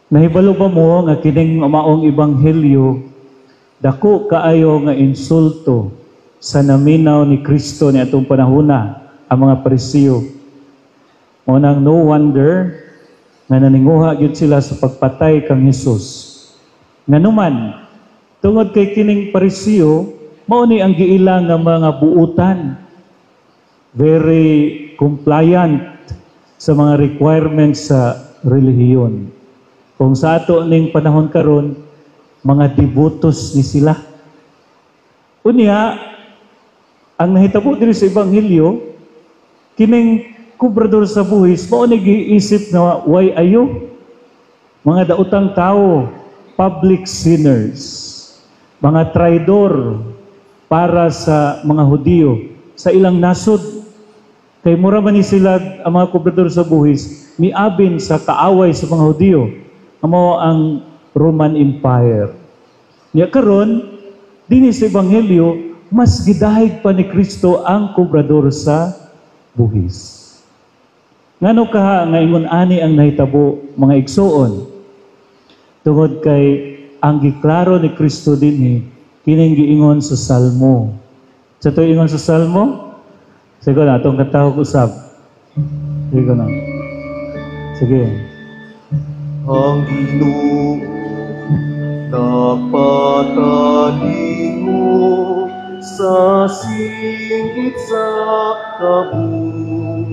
Nahibalo ba mo nga kining maong ebanghelyo dako kaayo nga insulto sa naminaw ni Kristo ni atong panahuna ang mga Parisiyo. Mao nang no wonder nga naninguha gyud sila sa pagpatay kang Hesus. Nganuman tungod kay kining Parisiyo mao ni ang giilang nga mga buutan, very compliant sa mga requirements sa relihiyon. Kung sa ato ning panahon karon, mga devotos ni sila. Unya, ang nahitabo diri sa ebanghelyo, kining kubrador sa buhis, mao ni giisip na why ayo? Mga daotang tao, public sinners, mga traidor para sa mga Hudiyo, sa ilang nasod. Kay mura man ni sila ang mga kubrador sa buhis, miabin sa kaaway sa mga Hudiyo, amo ang Roman Empire. Niya karon dinhi sa ebanghelyo mas gidahig pa ni Kristo ang kubrador sa buhis. Ngano ka nga ingon ani ang nahitabo mga igsoon? Tungod kay ang giklaro ni Kristo dinhi kining giingon sa Salmo. Sa to ingon sa Salmo? Sige na atong katawag usab. Sige na. Sige. Ang Ginoo napatalingo sa singit sa kabut.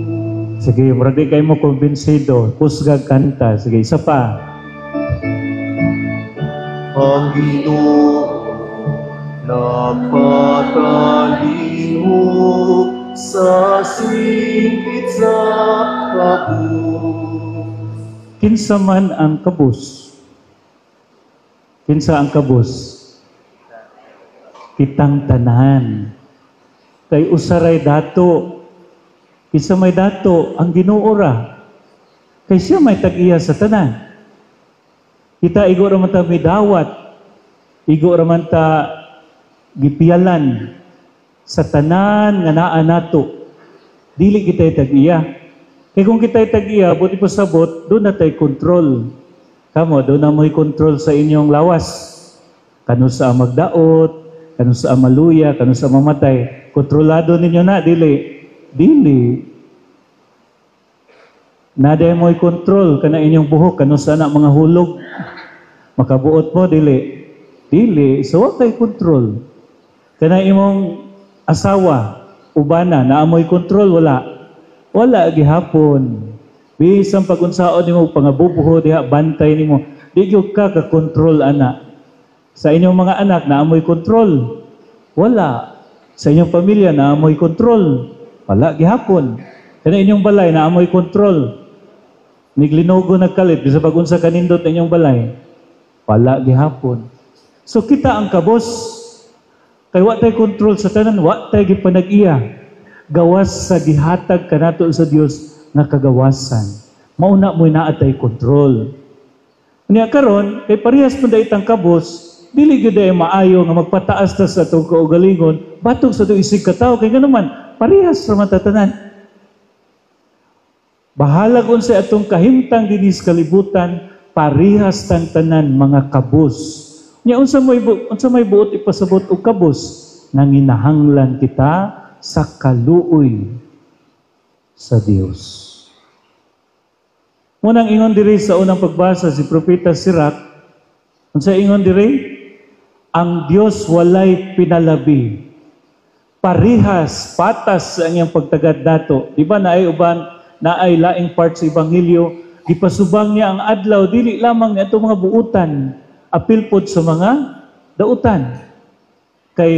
Sige, mura di kayo mo kumbinsido. Pusgag kanta. Sige, isa pa. Ang Ginoo napatalingo sa singit sa kabut. Kinsa man ang kabus? Kinsa ang kabus? Kitang tanan. Kay usaray dato. Kinsa may dato? Ang Ginoo ra. Kay siya may tag-iya sa tanan. Kita igo ra man ta midawat. Igo ra man ta gipiyalan sa tanan nga naa nato. Dili kita tag-iya. Kaya kung kita'y tag-iya, buti pa sabot, doon na tayo control. Kamo, doon na mo'y control sa inyong lawas. Kano sa magdaot, kano sa maluya, kano sa mamatay. Kontrolado ninyo na, dili. Dili. Naday mo'y control, kana inyong buhok, kano sa na mga hulog. Makabuot mo, dili. Dili. So, wag tayo control. Kana imong asawa, ubana, naamoy control, wala. Wala gihapon. Bisan pag-unsaon nimo pangabubuho diha bantay nimo. Di gyud ka ka-control ana. Sa inyong mga anak naamoy control. Wala. Sa inyong pamilya naamoy control. Wala gihapon. Kana inyong balay naamoy control. Niglinogo nagkalit bisan pag-unsa kanindot inyong balay. Wala gihapon. So kita ang kabos. Kay wa tay control sa tanan, wa tay gipanag-iya. Gawas sa gihatag kanato sa Dios nga kagawasan. Mauna mo'y naatay kontrol. Niya karon kay parehas man itang kabos, dili gyud ay maayo nga magpataas ta sa atong kaugalingon, batok sa to isig katawo kay ganuman parehas ra man tatanan. Bahala kun sa atong kahimtang dinhi sa kalibutan, parehas tang tanan mga kabos. Nya unsa may buot ipasabot og kabos nang hinahanglan kita sa kaluoy sa Dios. Munang ingon diri sa unang pagbasa si Propeta Sirach, unsa ingon diri? Ang Dios walay pinalabi. Parihas, patas ang iyang pagtagad dato. Di ba naay uban, naay laing part sa Ebanghelyo, gipasubang niya ang adlaw, dili lamang niya itong mga buutan, apil pod sa mga dautan. Kay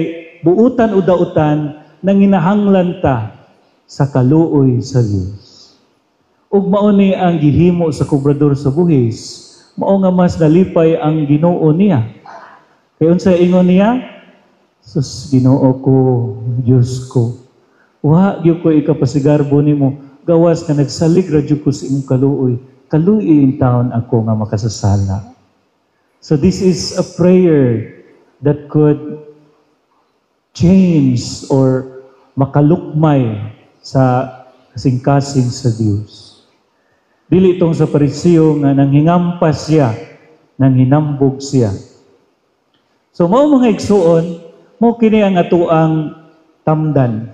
buutan o dautan, nang hinahanglan ta sa kaluoy sa Dios. Ug mao ni ang gihimo sa kubrador sa buhis, mao nga mas nalipay ang Ginoo niya. Kay unsa ingon niya? Sus, Ginoo ko, Dios ko. Wa gyud ko ikapasigarbo nimo, gawas nga nagsalig ra jud ko sa imong kaluoy. Kaluoy in taon ako nga makasasala. So this is a prayer that could change or makalukmay sa kasing-kasing sa Dios. Dili itong sa Parisiyo nga nanghingampas siya nang hinambog siya. So mao mga igsuon, mo kini ang atuang tamdan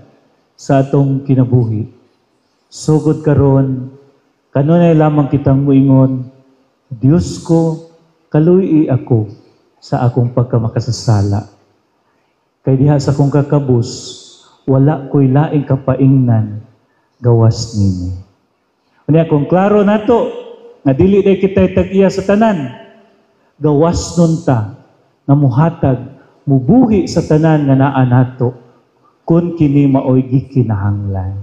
sa atong kinabuhi. Sugod karon, kanunay lamang kitang muingon, Dios ko, kaluy ako sa akong pagkamakasasala. Kay diha sa akong kakabus, wala ko'y laing kapaingnan, gawas nimo. Unya kung klaro nato, nga dili day kita'y tag-iya sa tanan, gawas nun ta, nga muhatag, mubuhi sa tanan nga naa nato, kun kini maoy gikinahanglan.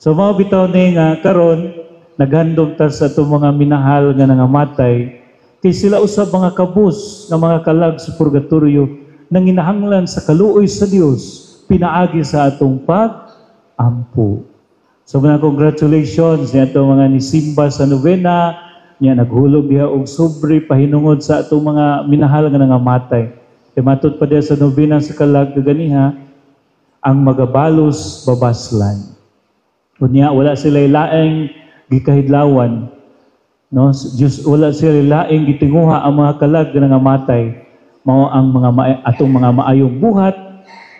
So mao bitaw ni nga karon naghandom ta sa itong mga minahal nga nangamatay, kay sila usab mga kabus nga mga kalag sa purgatorio nang hinahanglan sa kaluoy sa Dios pinaagi sa atong pag-ampo. So mga congratulations niya itong mga nisimba sa novena, niya naghulog diha og sobre pahinungod sa atong mga minahal nga nangamatay. Kay matud pa diha sa novena sa kalag ganiha, ang magabalos babaslan. Unya wala sila laing gikahidlawan, no? Diyos, wala sila laing gitinguha ang mga kalag nga nangamatay, mao ang mga atong mga maayong buhat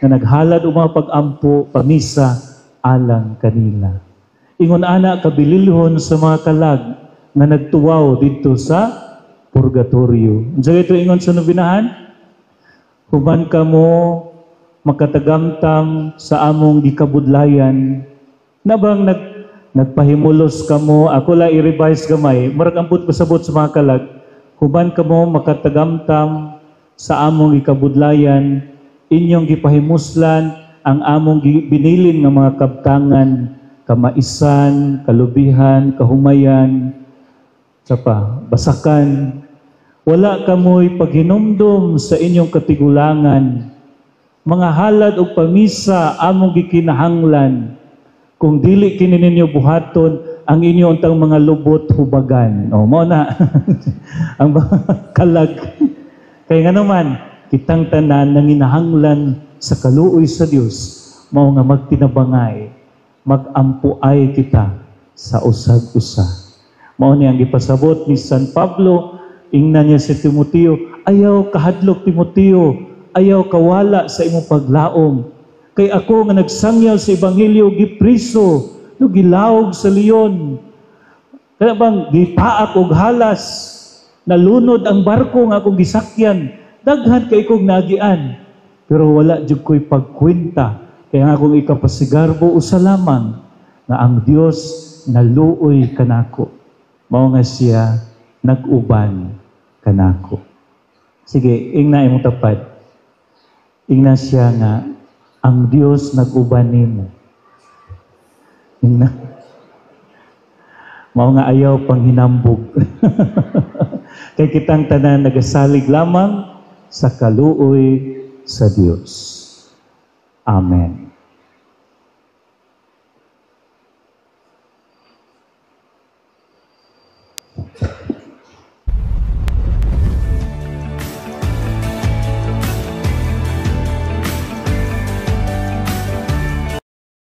nga naghalad og mga pag-ampo pamisa alang kanila. Ingon ana kabililhon sa mga kalag nga nagtuwaw didto sa purgatorio. Unsa ito ingon sa nobinahan? Human kamo makatagamtam sa among gikabudlayan, na bang nagpahimulos kamo, ako la i-revise gamay, murag ambot ko sabot sa mga kalag, human kamo makatagamtam sa among gikabudlayan, inyong gipahimuslan ang among binilin nga mga kabtangan, kamaisan, kalubihan, kahumayan, basakan. Wala kamoy paghinumdum sa inyong katigulangan, mga halad o pamisa among gikinahanglan, kung dili kini ninyo buhaton ang inyo untang mga lubot hubagan. O, mo na. Ang kalag. Kaya nga naman, kitang tanan nang inahanglan sa kaluoy sa Dios, mao nga magtinabangay, magampuay kita sa usag-usa. Mao ni ang gipasabot ni San Pablo, ingnan niya si Timoteo, ayaw kahadlok Timoteo, ayaw kawala sa imong paglaom. Kay ako nga nagsangyaw sa ebanghelyo gipriso, no gilawog sa leon. Kaya bang gipaak og halas, nalunod ang barko nga akong gisakyan, daghan kay kog nagian. Pero wala jud ko'y pagkwenta, kaya nga akong ikapasigarbo usa lamang nga ang Dios naluoy kanako. Mao nga siya nag-uban kanako. Sige, ingna imong tapad. Ingna siya nga ang Dios nag-uban nimo. Ingna. Mao nga ayaw pang hinambog. Kay kitang tanan nagasalig lamang sa kaluoy sa Dios. Amen.